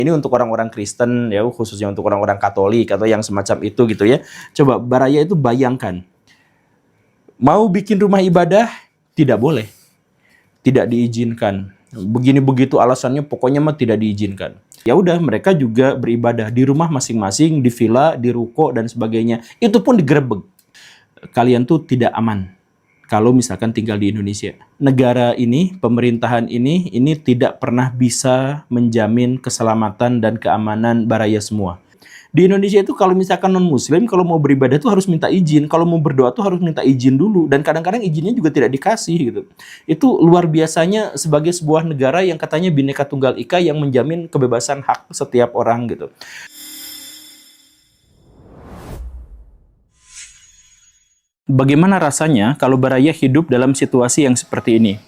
Ini untuk orang-orang Kristen ya, khususnya untuk orang-orang Katolik atau yang semacam itu gitu ya. Coba Baraya itu bayangkan, mau bikin rumah ibadah tidak boleh, tidak diizinkan. Begini begitu alasannya, pokoknya mah tidak diizinkan. Ya udah, mereka juga beribadah di rumah masing-masing, di villa, di ruko dan sebagainya. Itu pun digerebek. Kalian tuh tidak aman kalau misalkan tinggal di Indonesia. Negara ini, pemerintahan ini tidak pernah bisa menjamin keselamatan dan keamanan Baraya semua. Di Indonesia itu kalau misalkan non-muslim, kalau mau beribadah tuh harus minta izin. Kalau mau berdoa tuh harus minta izin dulu. Dan kadang-kadang izinnya juga tidak dikasih gitu. Itu luar biasanya sebagai sebuah negara yang katanya Bhinneka Tunggal Ika yang menjamin kebebasan hak setiap orang gitu. Bagaimana rasanya kalau Baraya hidup dalam situasi yang seperti ini?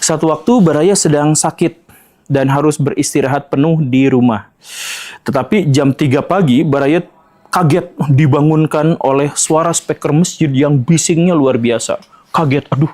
Satu waktu Baraya sedang sakit dan harus beristirahat penuh di rumah. Tetapi jam 3 pagi Baraya kaget dibangunkan oleh suara speaker masjid yang bisingnya luar biasa. Kaget, aduh.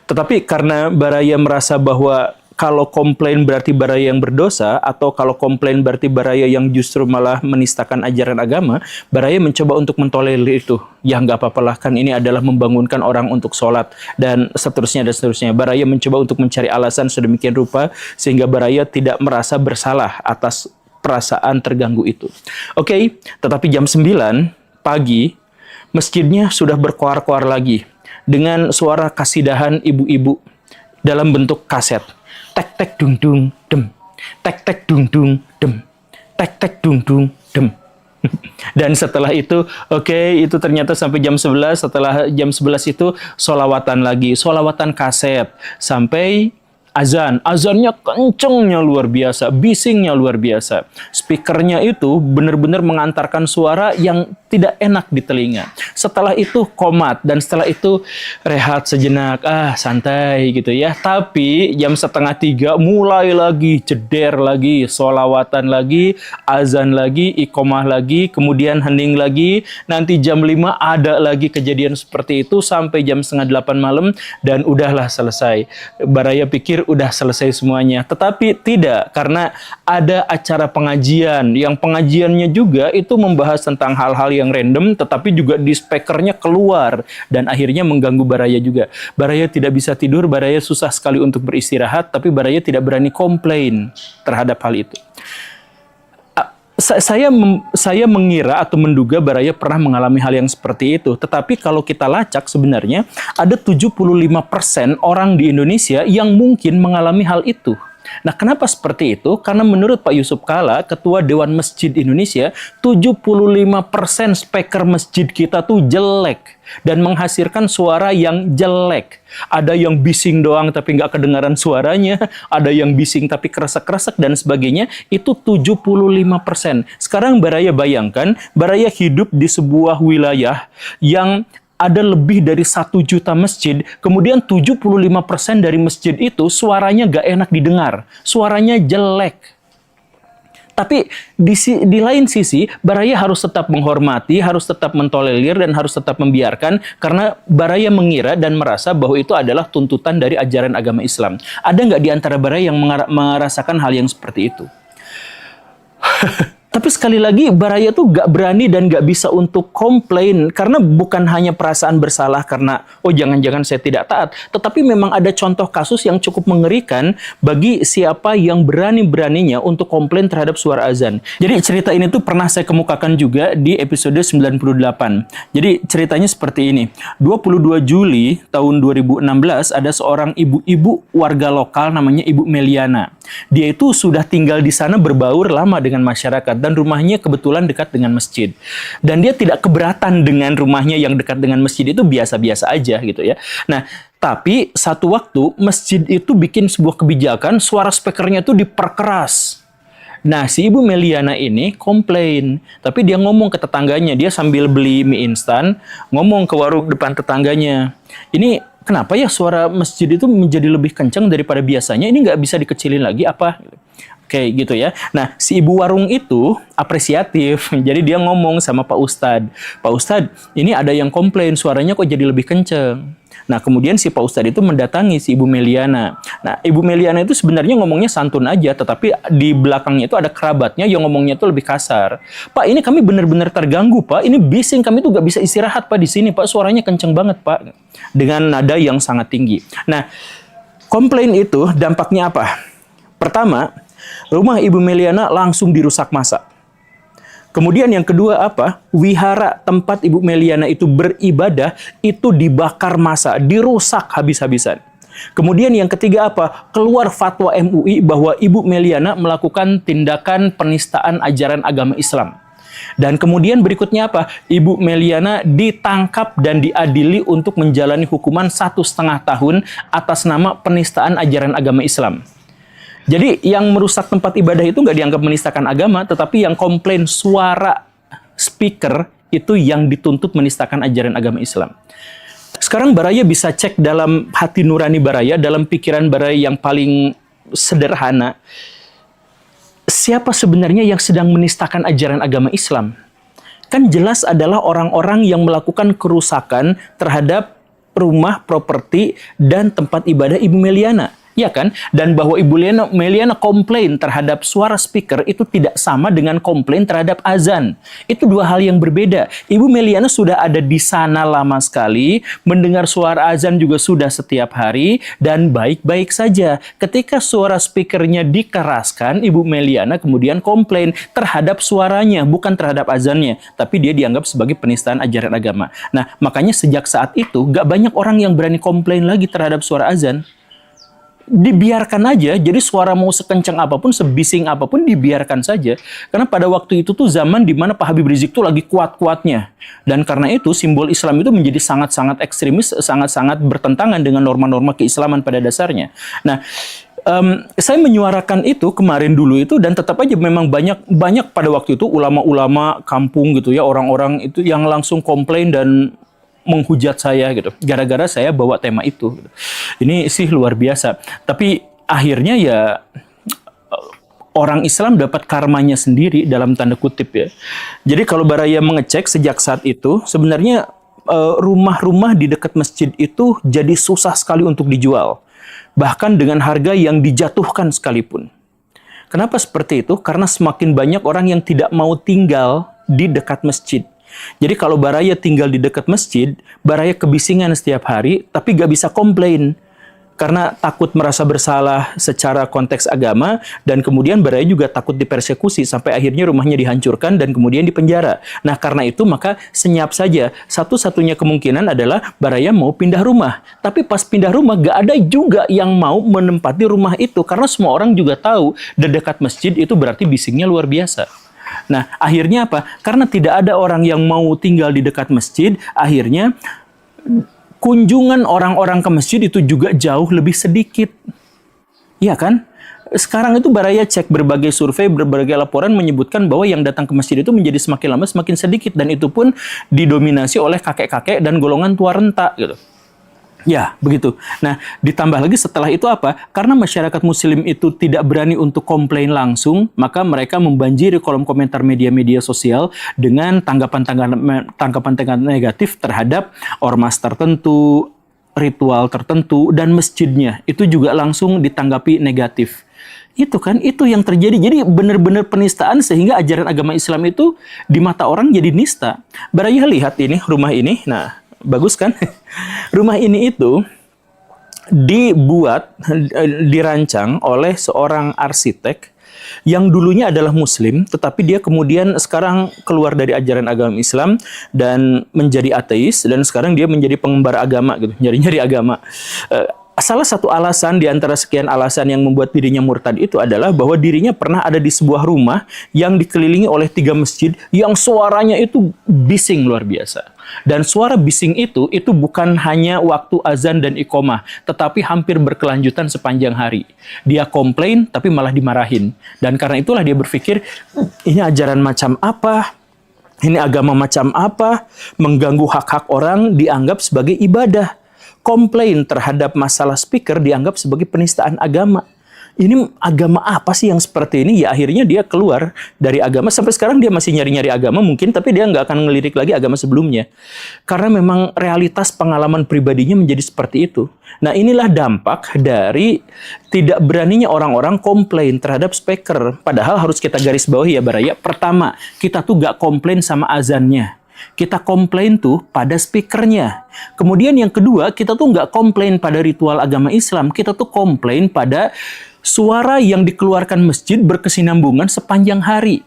Tetapi karena Baraya merasa bahwa kalau komplain berarti Baraya yang berdosa, atau kalau komplain berarti Baraya yang justru malah menistakan ajaran agama, Baraya mencoba untuk mentolerir itu. Ya nggak apa-apa lah, kan ini adalah membangunkan orang untuk sholat, dan seterusnya dan seterusnya. Baraya mencoba untuk mencari alasan sedemikian rupa, sehingga Baraya tidak merasa bersalah atas perasaan terganggu itu. Oke, tetapi jam 9 pagi, masjidnya sudah berkoar-koar lagi, dengan suara kasidahan ibu-ibu dalam bentuk kaset. Tek tek dung dung dem, tek tek dung dung dem, tek tek dung dung dem. Dan setelah itu, itu ternyata sampai jam 11, setelah jam 11 itu solawatan lagi, solawatan kaset, sampai azan. Azannya kencengnya luar biasa, bisingnya luar biasa. Speakernya itu benar-benar mengantarkan suara yang tidak enak di telinga. Setelah itu qomat, dan setelah itu rehat sejenak, santai gitu ya. Tapi jam 2:30 mulai lagi, jeder lagi, solawatan lagi, azan lagi, iqomah lagi, kemudian hening lagi. Nanti jam 5 ada lagi kejadian seperti itu sampai jam 7:30 malam, dan udahlah selesai. Baraya pikir udah selesai semuanya, tetapi tidak, karena ada acara pengajian, yang pengajiannya juga itu membahas tentang hal-hal yang random, tetapi juga di speakernya keluar, dan akhirnya mengganggu Baraya juga. Baraya tidak bisa tidur, Baraya susah sekali untuk beristirahat, tapi Baraya tidak berani komplain terhadap hal itu. Saya mengira atau menduga Baraya pernah mengalami hal yang seperti itu. Tetapi kalau kita lacak, sebenarnya ada 75% orang di Indonesia yang mungkin mengalami hal itu. Nah, kenapa seperti itu? Karena menurut Pak Yusuf Kalla, Ketua Dewan Masjid Indonesia, 75% speaker masjid kita tuh jelek dan menghasilkan suara yang jelek. Ada yang bising doang tapi nggak kedengaran suaranya, ada yang bising tapi kresek-kresek dan sebagainya. Itu 75%. Sekarang Baraya bayangkan, Baraya hidup di sebuah wilayah yang ada lebih dari 1 juta masjid, kemudian 75% dari masjid itu suaranya gak enak didengar, suaranya jelek. Tapi di lain sisi, Baraya harus tetap menghormati, harus tetap mentolerir, dan harus tetap membiarkan, karena Baraya mengira dan merasa bahwa itu adalah tuntutan dari ajaran agama Islam. Ada nggak di antara Baraya yang merasakan hal yang seperti itu? Tapi sekali lagi, Baraya tuh gak berani dan gak bisa untuk komplain. Karena bukan hanya perasaan bersalah karena, jangan-jangan saya tidak taat. Tetapi memang ada contoh kasus yang cukup mengerikan bagi siapa yang berani-beraninya untuk komplain terhadap suara azan. Jadi cerita ini tuh pernah saya kemukakan juga di episode 98. Jadi ceritanya seperti ini. 22 Juli tahun 2016 ada seorang ibu-ibu warga lokal namanya Ibu Meliana. Dia itu sudah tinggal di sana berbaur lama dengan masyarakat, dan rumahnya kebetulan dekat dengan masjid. Dan dia tidak keberatan dengan rumahnya yang dekat dengan masjid, itu biasa-biasa aja gitu ya. Nah, tapi satu waktu masjid itu bikin sebuah kebijakan, suara speakernya itu diperkeras. Nah, si Ibu Meliana ini komplain, tapi dia ngomong ke tetangganya, dia sambil beli mie instan, ngomong ke warung depan tetangganya, ini kenapa ya suara masjid itu menjadi lebih kencang daripada biasanya, ini nggak bisa dikecilin lagi apa? Oke, gitu ya. Nah, si ibu warung itu apresiatif. Jadi dia ngomong sama Pak Ustadz. Pak Ustadz, ini ada yang komplain, suaranya kok jadi lebih kenceng. Nah, kemudian si Pak Ustadz itu mendatangi si Ibu Meliana. Nah, Ibu Meliana itu sebenarnya ngomongnya santun aja, tetapi di belakangnya itu ada kerabatnya yang ngomongnya itu lebih kasar. Pak, ini kami benar-benar terganggu, Pak. Ini bising, kami tuh gak bisa istirahat, Pak, di sini, Pak. Suaranya kenceng banget, Pak. Dengan nada yang sangat tinggi. Nah, komplain itu dampaknya apa? Pertama, rumah Ibu Meliana langsung dirusak massa. Kemudian yang kedua apa? Wihara tempat Ibu Meliana itu beribadah itu dibakar massa, dirusak habis-habisan. Kemudian yang ketiga apa? Keluar fatwa MUI bahwa Ibu Meliana melakukan tindakan penistaan ajaran agama Islam. Dan kemudian berikutnya apa? Ibu Meliana ditangkap dan diadili untuk menjalani hukuman 1,5 tahun atas nama penistaan ajaran agama Islam. Jadi yang merusak tempat ibadah itu nggak dianggap menistakan agama, tetapi yang komplain suara speaker itu yang dituntut menistakan ajaran agama Islam. Sekarang Baraya bisa cek dalam hati nurani Baraya, dalam pikiran Baraya yang paling sederhana, siapa sebenarnya yang sedang menistakan ajaran agama Islam? Kan jelas adalah orang-orang yang melakukan kerusakan terhadap rumah, properti, dan tempat ibadah Ibu Meliana. Ya kan? Dan bahwa Ibu Meliana komplain terhadap suara speaker itu tidak sama dengan komplain terhadap azan. Itu dua hal yang berbeda. Ibu Meliana sudah ada di sana lama sekali, mendengar suara azan juga sudah setiap hari, dan baik-baik saja. Ketika suara speakernya dikeraskan, Ibu Meliana kemudian komplain terhadap suaranya, bukan terhadap azannya. Tapi dia dianggap sebagai penistaan ajaran agama. Nah, makanya sejak saat itu, gak banyak orang yang berani komplain lagi terhadap suara azan. Dibiarkan aja, jadi suara mau sekencang apapun, sebising apapun dibiarkan saja. Karena pada waktu itu tuh zaman di mana Pak Habib Rizik tuh lagi kuat-kuatnya. Dan karena itu simbol Islam itu menjadi sangat-sangat ekstremis, sangat-sangat bertentangan dengan norma-norma keislaman pada dasarnya. Nah, saya menyuarakan itu kemarin dulu itu, dan tetap aja memang banyak pada waktu itu ulama-ulama kampung gitu ya, orang-orang itu yang langsung komplain dan menghujat saya gitu, gara-gara saya bawa tema itu gitu. Ini sih luar biasa, tapi akhirnya ya orang Islam dapat karmanya sendiri dalam tanda kutip ya. Jadi kalau Baraya mengecek sejak saat itu, sebenarnya rumah-rumah di dekat masjid itu jadi susah sekali untuk dijual, bahkan dengan harga yang dijatuhkan sekalipun. Kenapa seperti itu? Karena semakin banyak orang yang tidak mau tinggal di dekat masjid. Jadi kalau Baraya tinggal di dekat masjid, Baraya kebisingan setiap hari, tapi gak bisa komplain. Karena takut merasa bersalah secara konteks agama, dan kemudian Baraya juga takut dipersekusi, sampai akhirnya rumahnya dihancurkan dan kemudian dipenjara. Nah karena itu maka senyap saja. Satu-satunya kemungkinan adalah Baraya mau pindah rumah. Tapi pas pindah rumah gak ada juga yang mau menempati rumah itu. Karena semua orang juga tahu, di dekat masjid itu berarti bisingnya luar biasa. Nah, akhirnya apa? Karena tidak ada orang yang mau tinggal di dekat masjid, akhirnya kunjungan orang-orang ke masjid itu juga jauh lebih sedikit. Iya kan? Sekarang itu Baraya cek berbagai survei, berbagai laporan menyebutkan bahwa yang datang ke masjid itu menjadi semakin lama semakin sedikit, dan itu pun didominasi oleh kakek-kakek dan golongan tua renta gitu. Ya, begitu. Nah, ditambah lagi setelah itu apa? Karena masyarakat muslim itu tidak berani untuk komplain langsung, maka mereka membanjiri kolom komentar media-media sosial dengan tanggapan-tanggapan negatif terhadap ormas tertentu, ritual tertentu, dan masjidnya. Itu juga langsung ditanggapi negatif. Itu kan, itu yang terjadi. Jadi benar-benar penistaan sehingga ajaran agama Islam itu di mata orang jadi nista. Baraya lihat ini, rumah ini. Nah, bagus kan? Rumah ini itu dibuat, dirancang oleh seorang arsitek yang dulunya adalah muslim, tetapi dia kemudian sekarang keluar dari ajaran agama Islam dan menjadi ateis, dan sekarang dia menjadi pengembara agama gitu, nyari-nyari agama. Salah satu alasan di antara sekian alasan yang membuat dirinya murtad itu adalah bahwa dirinya pernah ada di sebuah rumah yang dikelilingi oleh 3 masjid yang suaranya itu bising luar biasa. Dan suara bising itu bukan hanya waktu azan dan iqomah, tetapi hampir berkelanjutan sepanjang hari. Dia komplain tapi malah dimarahin. Dan karena itulah dia berpikir, ini ajaran macam apa? Ini agama macam apa? Mengganggu hak-hak orang dianggap sebagai ibadah. Komplain terhadap masalah speaker dianggap sebagai penistaan agama. ini agama apa sih yang seperti ini? Ya akhirnya dia keluar dari agama. Sampai sekarang dia masih nyari-nyari agama mungkin, tapi dia nggak akan ngelirik lagi agama sebelumnya. Karena memang realitas pengalaman pribadinya menjadi seperti itu. Nah inilah dampak dari tidak beraninya orang-orang komplain terhadap speaker. Padahal harus kita garis bawahi ya Baraya. Pertama, kita tuh nggak komplain sama azannya. Kita komplain tuh pada speakernya. Kemudian yang kedua, kita tuh nggak komplain pada ritual agama Islam. Kita tuh komplain pada suara yang dikeluarkan masjid berkesinambungan sepanjang hari.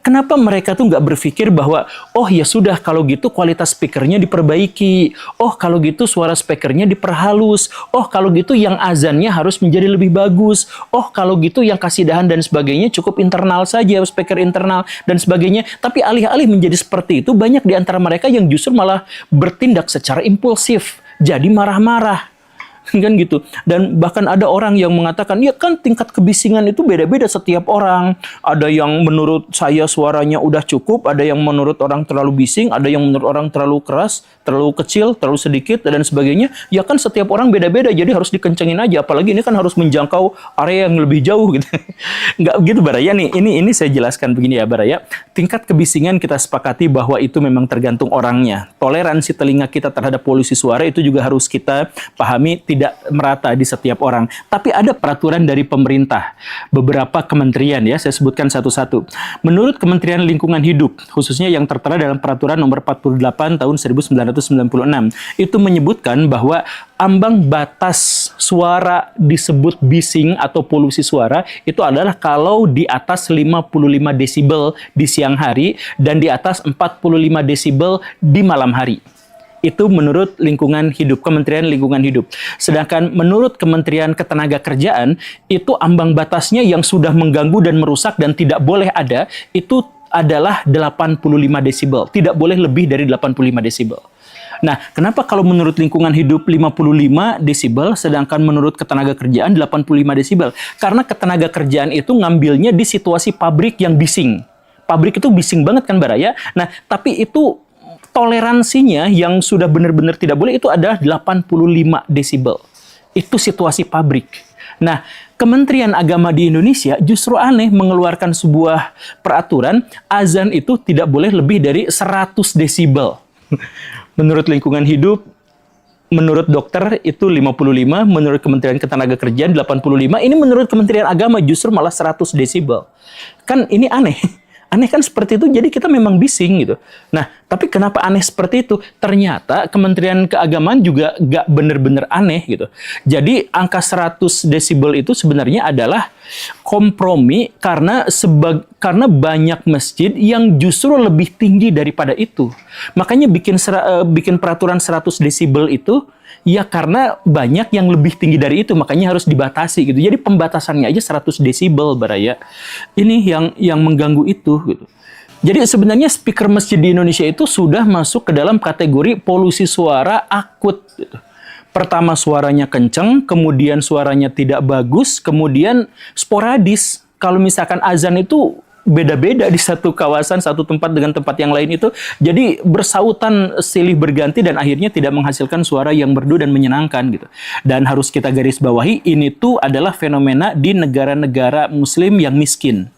Kenapa mereka tuh nggak berpikir bahwa, oh ya sudah kalau gitu kualitas speakernya diperbaiki. Oh kalau gitu suara speakernya diperhalus. Oh kalau gitu yang azannya harus menjadi lebih bagus. Oh kalau gitu yang kasidahan dan sebagainya cukup internal saja, speaker internal dan sebagainya. Tapi alih-alih menjadi seperti itu, banyak di antara mereka yang justru malah bertindak secara impulsif. Jadi marah-marah. Kan gitu. Dan bahkan ada orang yang mengatakan, ya kan tingkat kebisingan itu beda-beda setiap orang. Ada yang menurut saya suaranya udah cukup, ada yang menurut orang terlalu bising, ada yang menurut orang terlalu keras, terlalu kecil, terlalu sedikit, dan sebagainya. Ya kan setiap orang beda-beda, jadi harus dikencengin aja. Apalagi ini kan harus menjangkau area yang lebih jauh gitu. Nggak gitu Baraya nih. Ini saya jelaskan begini ya Baraya. Tingkat kebisingan kita sepakati bahwa itu memang tergantung orangnya. Toleransi telinga kita terhadap polusi suara itu juga harus kita pahami tidak merata di setiap orang. Tapi ada peraturan dari pemerintah. Beberapa kementerian ya, saya sebutkan satu-satu. Menurut Kementerian Lingkungan Hidup, khususnya yang tertera dalam peraturan nomor 48 tahun 1996, itu menyebutkan bahwa ambang batas suara disebut bising atau polusi suara itu adalah kalau di atas 55 desibel di siang hari dan di atas 45 desibel di malam hari. Itu menurut Lingkungan Hidup, Kementerian Lingkungan Hidup. Sedangkan menurut Kementerian Ketenagakerjaan, itu ambang batasnya yang sudah mengganggu dan merusak dan tidak boleh ada, itu adalah 85 desibel. Tidak boleh lebih dari 85 desibel. Nah, kenapa kalau menurut Lingkungan Hidup 55 desibel, sedangkan menurut Ketenagakerjaan 85 desibel? Karena ketenagakerjaan itu ngambilnya di situasi pabrik yang bising. Pabrik itu bising banget kan Baraya? Nah, tapi itu toleransinya yang sudah benar-benar tidak boleh itu adalah 85 desibel. Itu situasi pabrik. Nah, Kementerian Agama di Indonesia justru aneh mengeluarkan sebuah peraturan azan itu tidak boleh lebih dari 100 desibel. Menurut Lingkungan Hidup, menurut dokter itu 55, menurut Kementerian Ketenagakerjaan 85, ini menurut Kementerian Agama justru malah 100 desibel. Kan ini aneh. Aneh kan seperti itu, jadi kita memang bising gitu. Nah, tapi kenapa aneh seperti itu? Ternyata Kementerian Keagamaan juga nggak bener-bener aneh gitu. Jadi angka 100 desibel itu sebenarnya adalah kompromi karena banyak masjid yang justru lebih tinggi daripada itu. Makanya bikin peraturan 100 desibel itu ya karena banyak yang lebih tinggi dari itu, makanya harus dibatasi gitu. Jadi pembatasannya aja 100 desibel Baraya. Ini yang mengganggu itu gitu. Jadi sebenarnya speaker masjid di Indonesia itu sudah masuk ke dalam kategori polusi suara akut gitu. Pertama suaranya kenceng, kemudian suaranya tidak bagus, kemudian sporadis. Kalau misalkan azan itu beda-beda di satu kawasan, satu tempat dengan tempat yang lain itu. Jadi bersautan silih berganti dan akhirnya tidak menghasilkan suara yang merdu dan menyenangkan gitu. Dan harus kita garis bawahi, ini tuh adalah fenomena di negara-negara muslim yang miskin.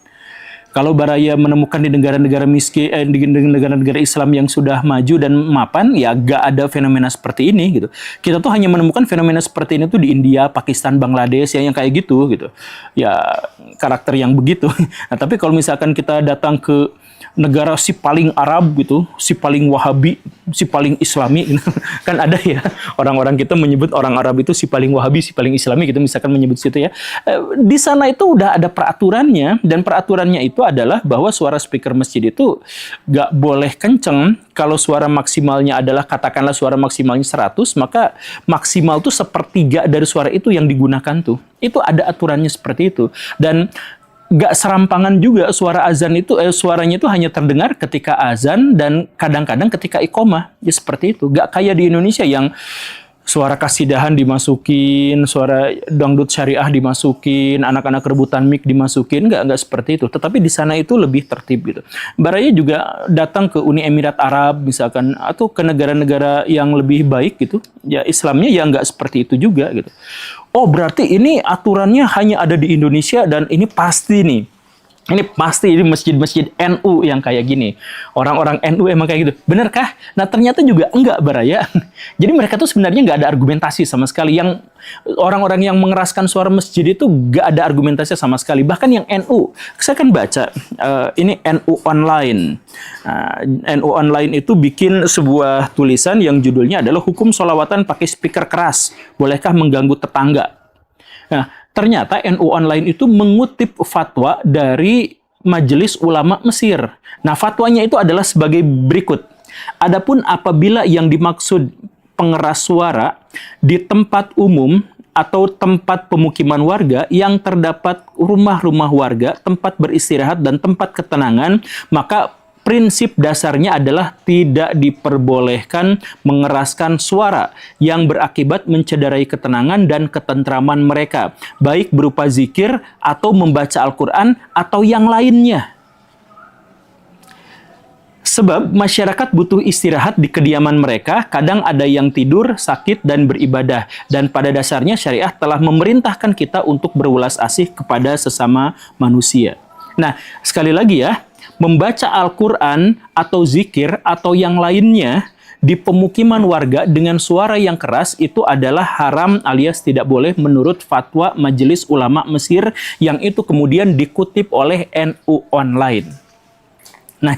Kalau Baraya menemukan di negara-negara miskin, di negara-negara Islam yang sudah maju dan mapan, ya gak ada fenomena seperti ini gitu. Kita tuh hanya menemukan fenomena seperti ini tuh di India, Pakistan, Bangladesh ya, yang kayak gitu gitu. Ya karakter yang begitu. Nah, tapi kalau misalkan kita datang ke negara si paling Arab gitu, si paling Wahabi, si paling Islami gitu. Kan ada ya orang-orang kita menyebut orang Arab itu si paling Wahabi, si paling Islami gitu misalkan menyebut situ ya. Di sana itu udah ada peraturannya dan peraturannya itu adalah bahwa suara speaker masjid itu gak boleh kenceng. Kalau suara maksimalnya adalah katakanlah suara maksimalnya 100, maka maksimal tuh sepertiga dari suara itu yang digunakan tuh. Itu ada aturannya seperti itu. Dan gak serampangan juga suara azan itu, suaranya itu hanya terdengar ketika azan dan kadang-kadang ketika iqomah. Ya seperti itu. Gak kayak di Indonesia yang suara kasidahan dimasukin, suara dangdut syariah dimasukin, anak-anak rebutan mic dimasukin, nggak seperti itu. Tetapi di sana itu lebih tertib gitu. Baraya juga datang ke Uni Emirat Arab misalkan, atau ke negara-negara yang lebih baik gitu. Ya Islamnya ya nggak seperti itu juga gitu. Oh, berarti ini aturannya hanya ada di Indonesia dan ini pasti nih. Ini pasti ini masjid-masjid NU yang kayak gini. Orang-orang NU emang kayak gitu. Benarkah? Nah, ternyata juga enggak, Baraya. Jadi mereka tuh sebenarnya nggak ada argumentasi sama sekali. Yang orang-orang yang mengeraskan suara masjid itu nggak ada argumentasi sama sekali. Bahkan yang NU, saya kan baca ini NU Online. NU Online itu bikin sebuah tulisan yang judulnya adalah hukum sholawatan pakai speaker keras. Bolehkah mengganggu tetangga? Nah, ternyata NU Online itu mengutip fatwa dari Majelis Ulama Mesir. Nah, fatwanya itu adalah sebagai berikut. Adapun apabila yang dimaksud pengeras suara di tempat umum atau tempat pemukiman warga yang terdapat rumah-rumah warga, tempat beristirahat dan tempat ketenangan, maka prinsip dasarnya adalah tidak diperbolehkan mengeraskan suara yang berakibat mencederai ketenangan dan ketentraman mereka, baik berupa zikir atau membaca Al-Quran atau yang lainnya. Sebab masyarakat butuh istirahat di kediaman mereka, kadang ada yang tidur, sakit, dan beribadah. Dan pada dasarnya syariah telah memerintahkan kita untuk berulas asih kepada sesama manusia. Nah, sekali lagi ya, membaca Al-Quran atau zikir atau yang lainnya di pemukiman warga dengan suara yang keras itu adalah haram alias tidak boleh menurut fatwa Majelis Ulama Mesir yang itu kemudian dikutip oleh NU Online. Nah,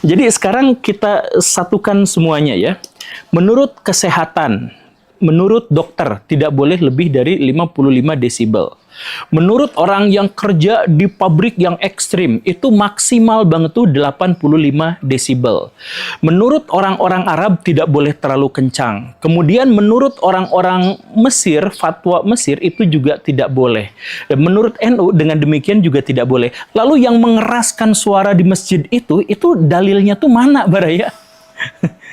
jadi sekarang kita satukan semuanya ya. Menurut kesehatan, menurut dokter tidak boleh lebih dari 55 desibel. Menurut orang yang kerja di pabrik yang ekstrim, itu maksimal banget tuh 85 desibel. Menurut orang-orang Arab tidak boleh terlalu kencang. Kemudian menurut orang-orang Mesir, fatwa Mesir itu juga tidak boleh. Dan menurut NU dengan demikian juga tidak boleh. Lalu yang mengeraskan suara di masjid itu dalilnya tuh mana, Baraya?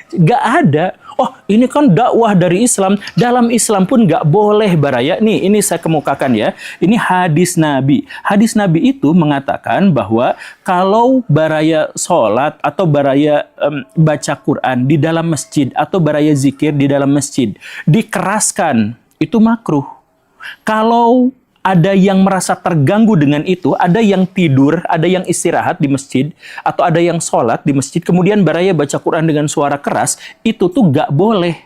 Gak ada. Oh, ini kan dakwah dari Islam. Dalam Islam pun nggak boleh, Baraya. Nih, ini saya kemukakan ya. Ini hadis Nabi. Hadis Nabi itu mengatakan bahwa kalau Baraya sholat atau Baraya baca Quran di dalam masjid atau Baraya zikir di dalam masjid, dikeraskan, itu makruh. Kalau ada yang merasa terganggu dengan itu, ada yang tidur, ada yang istirahat di masjid, atau ada yang sholat di masjid, kemudian Baraya baca Quran dengan suara keras, itu tuh gak boleh.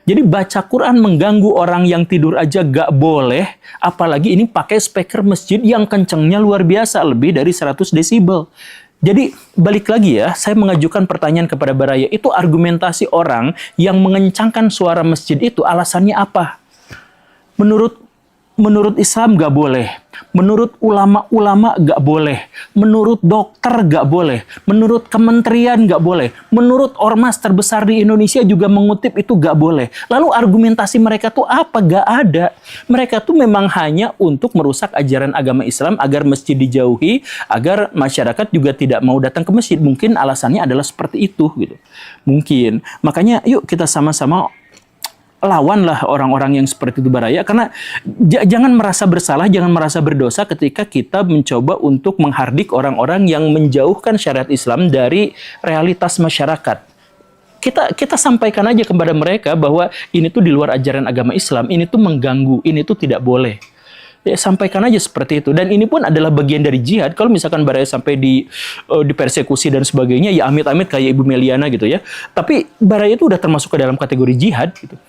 Jadi baca Quran mengganggu orang yang tidur aja gak boleh, apalagi ini pakai speaker masjid yang kencengnya luar biasa, lebih dari 100 desibel. Jadi balik lagi ya, saya mengajukan pertanyaan kepada Baraya, itu argumentasi orang yang mengencangkan suara masjid itu alasannya apa? Menurut Islam gak boleh, menurut ulama-ulama gak boleh, menurut dokter gak boleh, menurut kementerian gak boleh, menurut ormas terbesar di Indonesia juga mengutip itu gak boleh. Lalu argumentasi mereka tuh apa? Gak ada. Mereka tuh memang hanya untuk merusak ajaran agama Islam agar masjid dijauhi, agar masyarakat juga tidak mau datang ke masjid. Mungkin alasannya adalah seperti itu gitu. Mungkin. Makanya yuk kita sama-sama lawanlah orang-orang yang seperti itu, Baraya, karena jangan merasa bersalah, jangan merasa berdosa ketika kita mencoba untuk menghardik orang-orang yang menjauhkan syariat Islam dari realitas masyarakat. Kita sampaikan aja kepada mereka bahwa ini tuh di luar ajaran agama Islam, ini tuh mengganggu, ini tuh tidak boleh. Ya, sampaikan aja seperti itu. Dan ini pun adalah bagian dari jihad. Kalau misalkan Baraya sampai dipersekusi dan sebagainya, ya amit-amit kayak Ibu Meliana gitu ya. Tapi Baraya itu udah termasuk ke dalam kategori jihad gitu.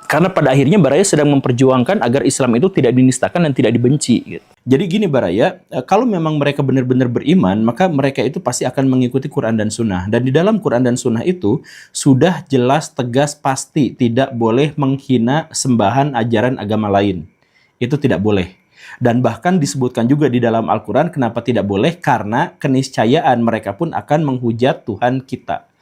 Karena pada akhirnya Baraya sedang memperjuangkan agar Islam itu tidak dinistakan dan tidak dibenci. Gitu. Jadi gini Baraya, kalau memang mereka benar-benar beriman, maka mereka itu pasti akan mengikuti Quran dan Sunnah. Dan di dalam Quran dan Sunnah itu sudah jelas, tegas, pasti tidak boleh menghina sembahan ajaran agama lain. Itu tidak boleh. Dan bahkan disebutkan juga di dalam Al-Quran kenapa tidak boleh, karena keniscayaan mereka pun akan menghujat Tuhan kita.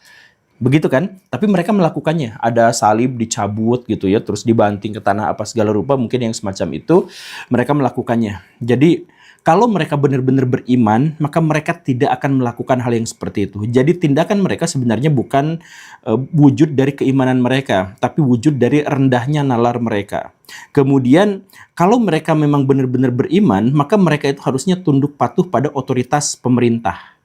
Begitu kan? Tapi mereka melakukannya. Ada salib dicabut gitu ya, terus dibanting ke tanah apa segala rupa, mungkin yang semacam itu mereka melakukannya. Jadi kalau mereka benar-benar beriman, maka mereka tidak akan melakukan hal yang seperti itu. Jadi tindakan mereka sebenarnya bukan wujud dari keimanan mereka, tapi wujud dari rendahnya nalar mereka. Kemudian kalau mereka memang benar-benar beriman, maka mereka itu harusnya tunduk patuh pada otoritas pemerintah.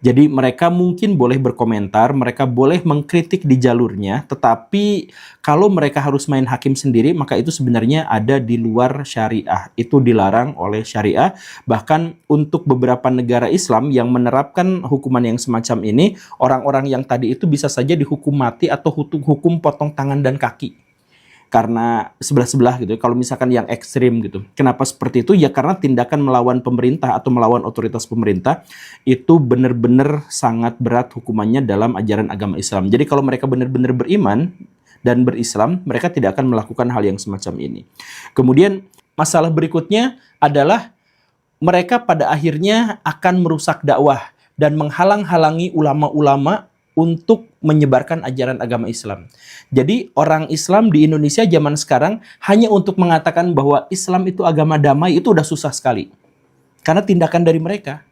Jadi mereka mungkin boleh berkomentar, mereka boleh mengkritik di jalurnya, tetapi kalau mereka harus main hakim sendiri, maka itu sebenarnya ada di luar syariah. Itu dilarang oleh syariah. Bahkan untuk beberapa negara Islam yang menerapkan hukuman yang semacam ini, orang-orang yang tadi itu bisa saja dihukum mati atau hukum potong tangan dan kaki. Karena sebelah-sebelah gitu. Kalau misalkan yang ekstrim gitu. Kenapa seperti itu? Ya karena tindakan melawan pemerintah atau melawan otoritas pemerintah itu benar-benar sangat berat hukumannya dalam ajaran agama Islam. Jadi kalau mereka benar-benar beriman dan berislam, mereka tidak akan melakukan hal yang semacam ini. Kemudian masalah berikutnya adalah mereka pada akhirnya akan merusak dakwah dan menghalang-halangi ulama-ulama untuk menyebarkan ajaran agama Islam. Jadi orang Islam di Indonesia zaman sekarang hanya untuk mengatakan bahwa Islam itu agama damai itu udah susah sekali. Karena tindakan dari mereka.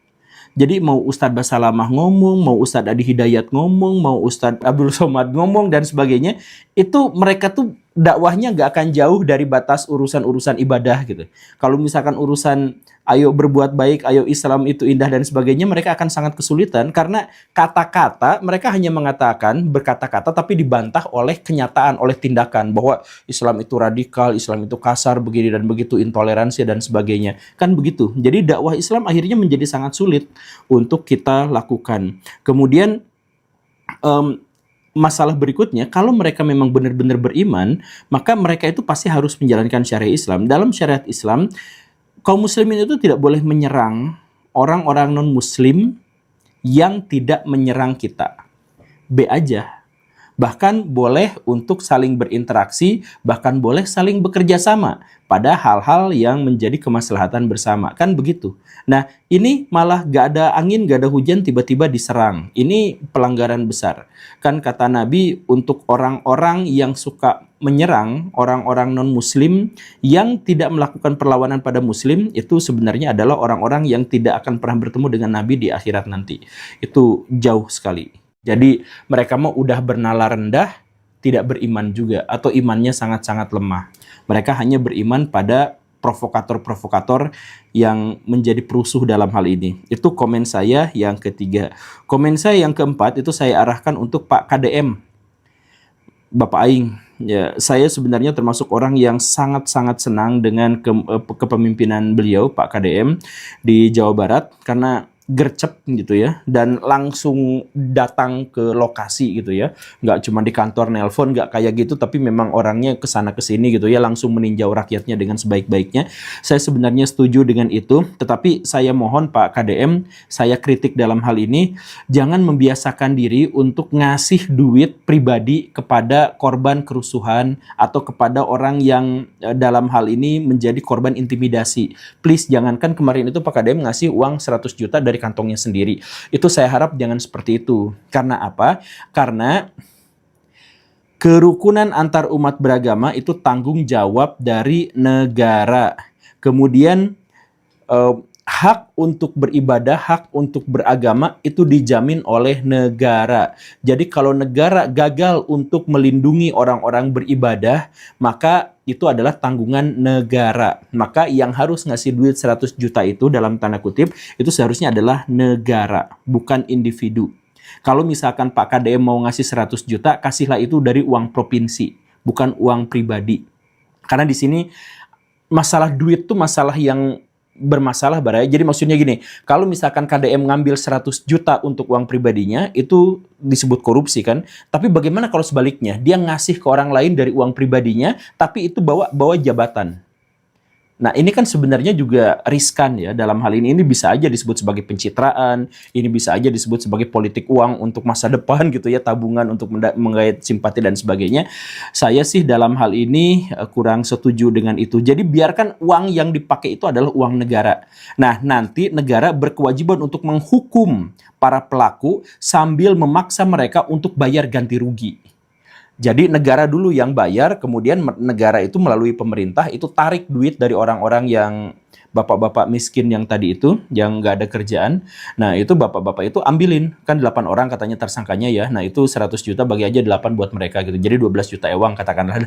Jadi mau Ustadz Basalamah ngomong, mau Ustadz Adi Hidayat ngomong, mau Ustadz Abdul Somad ngomong dan sebagainya, itu mereka tuh dakwahnya nggak akan jauh dari batas urusan-urusan ibadah gitu. Kalau misalkan urusan ayo berbuat baik, ayo Islam itu indah dan sebagainya, mereka akan sangat kesulitan karena kata-kata mereka hanya mengatakan berkata-kata tapi dibantah oleh kenyataan, oleh tindakan bahwa Islam itu radikal, Islam itu kasar, begini dan begitu, intoleransi dan sebagainya. Kan begitu. Jadi dakwah Islam akhirnya menjadi sangat sulit untuk kita lakukan. Kemudian masalah berikutnya, kalau mereka memang benar-benar beriman, maka mereka itu pasti harus menjalankan syariat Islam. Dalam syariat Islam, kaum muslimin itu tidak boleh menyerang orang-orang non-muslim yang tidak menyerang kita. B aja. Bahkan boleh untuk saling berinteraksi, bahkan boleh saling bekerja sama pada hal-hal yang menjadi kemaslahatan bersama. Kan begitu. Nah, ini malah gak ada angin, gak ada hujan, tiba-tiba diserang. Ini pelanggaran besar. Kan kata Nabi, untuk orang-orang yang suka menyerang orang-orang non-muslim yang tidak melakukan perlawanan pada muslim, itu sebenarnya adalah orang-orang yang tidak akan pernah bertemu dengan Nabi di akhirat nanti. Itu jauh sekali. Jadi mereka mau udah bernalar rendah, tidak beriman juga, atau imannya sangat-sangat lemah. Mereka hanya beriman pada provokator-provokator yang menjadi perusuh dalam hal ini. Itu komen saya yang ketiga. Komen saya yang keempat itu saya arahkan untuk Pak KDM, Bapak Aing. Ya, saya sebenarnya termasuk orang yang sangat-sangat senang dengan kepemimpinan beliau, Pak KDM, di Jawa Barat, karena gercep gitu ya, dan langsung datang ke lokasi gitu ya, nggak cuma di kantor nelpon, nggak kayak gitu, tapi memang orangnya kesana kesini gitu ya, langsung meninjau rakyatnya dengan sebaik-baiknya. Saya sebenarnya setuju dengan itu, tetapi saya mohon Pak KDM, saya kritik dalam hal ini, jangan membiasakan diri untuk ngasih duit pribadi kepada korban kerusuhan atau kepada orang yang dalam hal ini menjadi korban intimidasi. Please, jangankan kemarin itu Pak KDM ngasih uang 100 juta dari kantongnya sendiri. Itu saya harap jangan seperti itu. Karena apa? Karena kerukunan antar umat beragama itu tanggung jawab dari negara. Kemudian hak untuk beribadah, hak untuk beragama itu dijamin oleh negara. Jadi kalau negara gagal untuk melindungi orang-orang beribadah, maka itu adalah tanggungan negara. Maka yang harus ngasih duit 100 juta itu dalam tanda kutip, itu seharusnya adalah negara, bukan individu. Kalau misalkan Pak KDM mau ngasih 100 juta, kasihlah itu dari uang provinsi, bukan uang pribadi. Karena di sini masalah duit tuh masalah yang bermasalah, Baraya. Jadi maksudnya gini, kalau misalkan KDM ngambil 100 juta untuk uang pribadinya, itu disebut korupsi kan. Tapi bagaimana kalau sebaliknya? Dia ngasih ke orang lain dari uang pribadinya, tapi itu bawa jabatan. Nah, ini kan sebenarnya juga riskan ya dalam hal ini. Ini bisa aja disebut sebagai pencitraan, ini bisa aja disebut sebagai politik uang untuk masa depan gitu ya, tabungan untuk menggait simpati dan sebagainya. Saya sih dalam hal ini kurang setuju dengan itu. Jadi biarkan uang yang dipakai itu adalah uang negara. Nah, nanti negara berkewajiban untuk menghukum para pelaku sambil memaksa mereka untuk bayar ganti rugi. Jadi negara dulu yang bayar, kemudian negara itu melalui pemerintah itu tarik duit dari orang-orang yang bapak-bapak miskin yang tadi itu, yang nggak ada kerjaan. Nah itu bapak-bapak itu ambilin, kan 8 orang katanya tersangkanya ya. Nah itu 100 juta bagi aja 8 buat mereka gitu. Jadi 12 juta ewang katakanlah.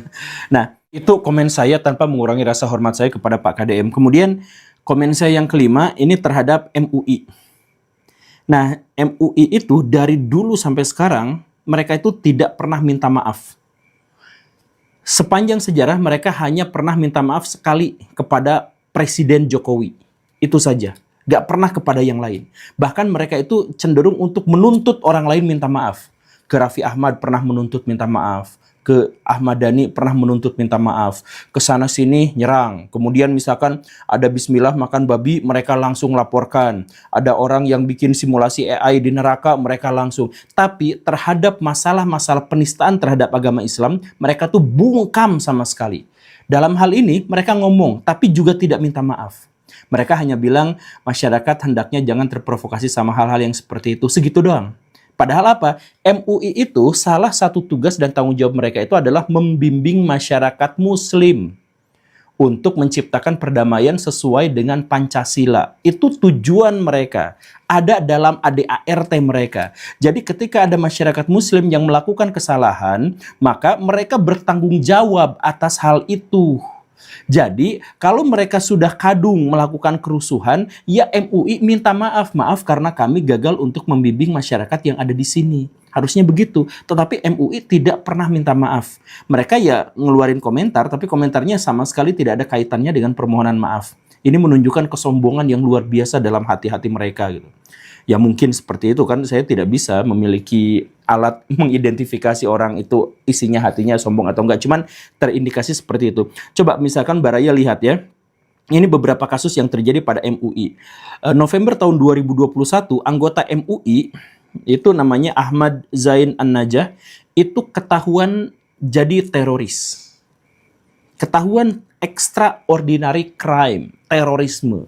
Nah itu komen saya tanpa mengurangi rasa hormat saya kepada Pak KDM. Kemudian komen saya yang kelima ini terhadap MUI. Nah, MUI itu dari dulu sampai sekarang, mereka itu tidak pernah minta maaf. Sepanjang sejarah mereka hanya pernah minta maaf sekali kepada Presiden Jokowi. Itu saja. Gak pernah kepada yang lain. Bahkan mereka itu cenderung untuk menuntut orang lain minta maaf. Ke Raffi Ahmad pernah menuntut minta maaf. Ke Ahmad Dhani pernah menuntut minta maaf. Ke sana sini nyerang. Kemudian misalkan ada bismillah makan babi, mereka langsung laporkan. Ada orang yang bikin simulasi AI di neraka, mereka langsung. Tapi terhadap masalah-masalah penistaan terhadap agama Islam, mereka tuh bungkam sama sekali. Dalam hal ini mereka ngomong, tapi juga tidak minta maaf. Mereka hanya bilang masyarakat hendaknya jangan terprovokasi sama hal-hal yang seperti itu. Segitu doang. Padahal apa? MUI itu salah satu tugas dan tanggung jawab mereka itu adalah membimbing masyarakat muslim untuk menciptakan perdamaian sesuai dengan Pancasila. Itu tujuan mereka. Ada dalam ADART mereka. Jadi ketika ada masyarakat muslim yang melakukan kesalahan, maka mereka bertanggung jawab atas hal itu. Jadi, kalau mereka sudah kadung melakukan kerusuhan, ya MUI minta maaf. Maaf karena kami gagal untuk membimbing masyarakat yang ada di sini. Harusnya begitu. Tetapi MUI tidak pernah minta maaf. Mereka ya ngeluarin komentar, tapi komentarnya sama sekali tidak ada kaitannya dengan permohonan maaf. Ini menunjukkan kesombongan yang luar biasa dalam hati-hati mereka gitu. Ya mungkin seperti itu kan, saya tidak bisa memiliki alat mengidentifikasi orang itu isinya hatinya sombong atau enggak. Cuman terindikasi seperti itu. Coba misalkan Baraya lihat ya. Ini beberapa kasus yang terjadi pada MUI. November tahun 2021, anggota MUI itu namanya Ahmad Zain An-Najah itu ketahuan jadi teroris. Ketahuan extraordinary crime, terorisme.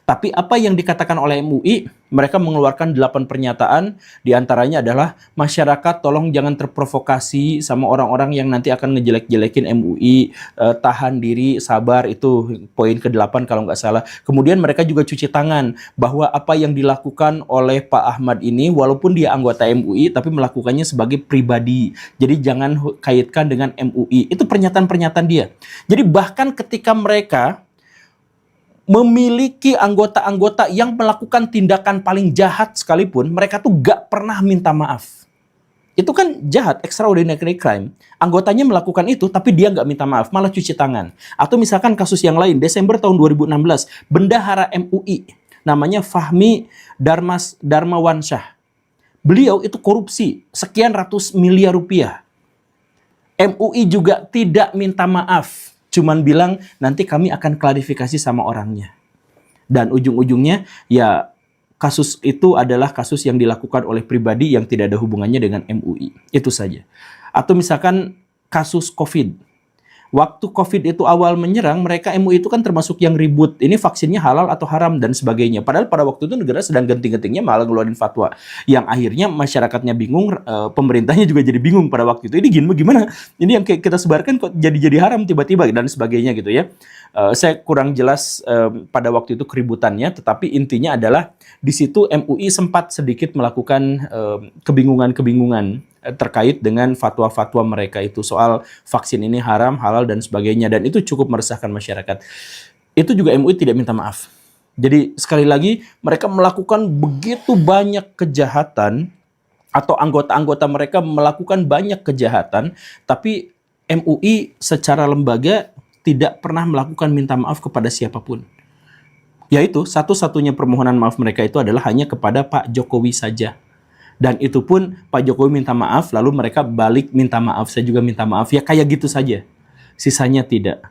Tapi apa yang dikatakan oleh MUI, mereka mengeluarkan 8 pernyataan, diantaranya adalah masyarakat tolong jangan terprovokasi sama orang-orang yang nanti akan ngejelek-jelekin MUI, tahan diri, sabar, itu poin ke-8 kalau nggak salah. Kemudian mereka juga cuci tangan, bahwa apa yang dilakukan oleh Pak Ahmad ini, walaupun dia anggota MUI, tapi melakukannya sebagai pribadi. Jadi jangan kaitkan dengan MUI. Itu pernyataan-pernyataan dia. Jadi bahkan ketika mereka memiliki anggota-anggota yang melakukan tindakan paling jahat sekalipun, mereka tuh gak pernah minta maaf. Itu kan jahat, extraordinary crime. Anggotanya melakukan itu, tapi dia gak minta maaf, malah cuci tangan. Atau misalkan kasus yang lain, Desember tahun 2016, bendahara MUI, namanya Fahmi Darmawansyah. Beliau itu korupsi, sekian ratus miliar rupiah. MUI juga tidak minta maaf. Cuman bilang nanti kami akan klarifikasi sama orangnya. Dan ujung-ujungnya ya kasus itu adalah kasus yang dilakukan oleh pribadi yang tidak ada hubungannya dengan MUI. Itu saja. Atau misalkan kasus COVID. Waktu COVID itu awal menyerang, mereka MUI itu kan termasuk yang ribut. Ini vaksinnya halal atau haram dan sebagainya. Padahal pada waktu itu negara sedang genting-gentingnya malah ngeluarin fatwa. Yang akhirnya masyarakatnya bingung, pemerintahnya juga jadi bingung pada waktu itu. Ini gimana? Ini yang kita sebarkan kok jadi haram tiba-tiba dan sebagainya gitu ya. Saya kurang jelas pada waktu itu keributannya, tetapi intinya adalah di situ MUI sempat sedikit melakukan kebingungan terkait dengan fatwa-fatwa mereka itu soal vaksin ini haram, halal dan sebagainya, dan itu cukup meresahkan masyarakat. Itu juga MUI tidak minta maaf. Jadi sekali lagi mereka melakukan begitu banyak kejahatan atau anggota-anggota mereka melakukan banyak kejahatan, tapi MUI secara lembaga tidak pernah melakukan minta maaf kepada siapapun. Yaitu satu-satunya permohonan maaf mereka itu adalah hanya kepada Pak Jokowi saja. Dan itu pun Pak Jokowi minta maaf, lalu mereka balik minta maaf, saya juga minta maaf. Ya kayak gitu saja, sisanya tidak.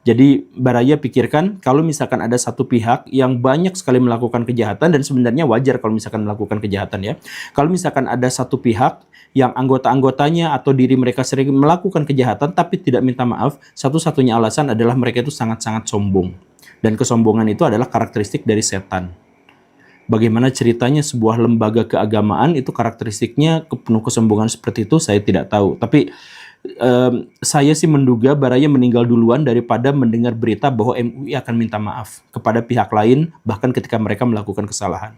Jadi Baraya pikirkan kalau misalkan ada satu pihak yang banyak sekali melakukan kejahatan, dan sebenarnya wajar kalau misalkan melakukan kejahatan ya. Kalau misalkan ada satu pihak yang anggota-anggotanya atau diri mereka sering melakukan kejahatan tapi tidak minta maaf, satu-satunya alasan adalah mereka itu sangat-sangat sombong. Dan kesombongan itu adalah karakteristik dari setan. Bagaimana ceritanya sebuah lembaga keagamaan itu karakteristiknya penuh kesombongan seperti itu, saya tidak tahu. Tapi saya sih menduga Baraya meninggal duluan daripada mendengar berita bahwa MUI akan minta maaf kepada pihak lain, bahkan ketika mereka melakukan kesalahan.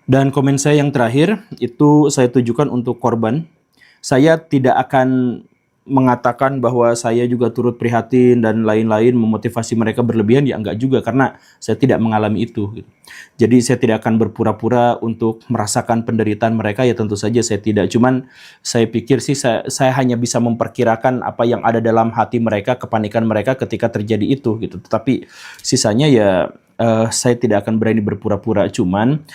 Dan komen saya yang terakhir, itu saya tujukan untuk korban. Saya tidak akan mengatakan bahwa saya juga turut prihatin dan lain-lain, memotivasi mereka berlebihan, ya enggak juga, karena saya tidak mengalami itu gitu. Jadi saya tidak akan berpura-pura untuk merasakan penderitaan mereka, ya tentu saja saya tidak. Cuman saya pikir sih saya hanya bisa memperkirakan apa yang ada dalam hati mereka, kepanikan mereka ketika terjadi itu gitu. Tetapi sisanya ya saya tidak akan berani berpura-pura. Cuman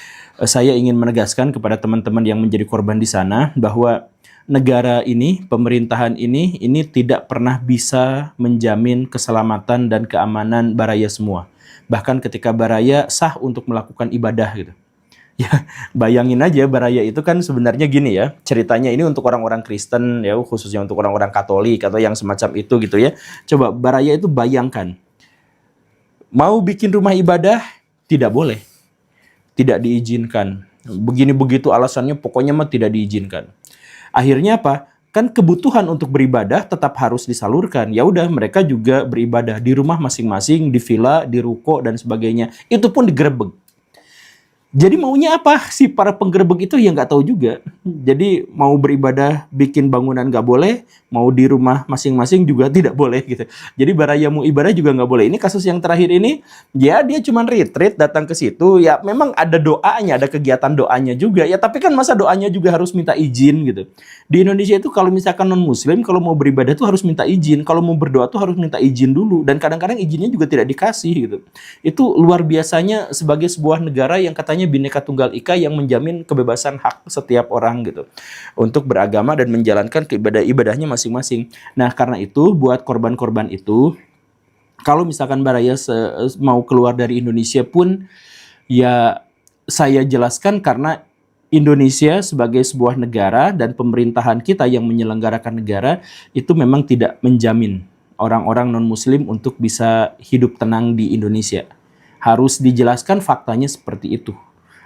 saya ingin menegaskan kepada teman-teman yang menjadi korban di sana bahwa negara ini, pemerintahan ini tidak pernah bisa menjamin keselamatan dan keamanan baraya semua. Bahkan ketika baraya sah untuk melakukan ibadah gitu. Ya, bayangin aja baraya itu kan sebenarnya gini ya, ceritanya ini untuk orang-orang Kristen ya, khususnya untuk orang-orang Katolik atau yang semacam itu gitu ya. Coba baraya itu bayangkan, mau bikin rumah ibadah tidak boleh, tidak diizinkan. Begini begitu alasannya, pokoknya mah tidak diizinkan. Akhirnya apa? Kan kebutuhan untuk beribadah tetap harus disalurkan. Ya udah, mereka juga beribadah di rumah masing-masing, di villa, di ruko dan sebagainya. Itu pun digerebek. Jadi maunya apa si para penggerebek itu ya nggak tahu juga. Jadi mau beribadah bikin bangunan nggak boleh, mau di rumah masing-masing juga tidak boleh gitu. Jadi baraya mau ibadah juga nggak boleh. Ini kasus yang terakhir ini, ya dia cuma retreat datang ke situ. Ya memang ada doanya, ada kegiatan doanya juga. Ya tapi kan masa doanya juga harus minta izin gitu. Di Indonesia itu kalau misalkan non-muslim, kalau mau beribadah tuh harus minta izin. Kalau mau berdoa tuh harus minta izin dulu. Dan kadang-kadang izinnya juga tidak dikasih gitu. Itu luar biasanya sebagai sebuah negara yang katanya Bhinneka Tunggal Ika yang menjamin kebebasan hak setiap orang gitu untuk beragama dan menjalankan ibadahnya masing-masing. Nah, karena itu buat korban-korban itu, kalau misalkan baraya mau keluar dari Indonesia pun, ya saya jelaskan karena Indonesia sebagai sebuah negara dan pemerintahan kita yang menyelenggarakan negara itu memang tidak menjamin orang-orang non-muslim untuk bisa hidup tenang di Indonesia. Harus dijelaskan faktanya seperti itu.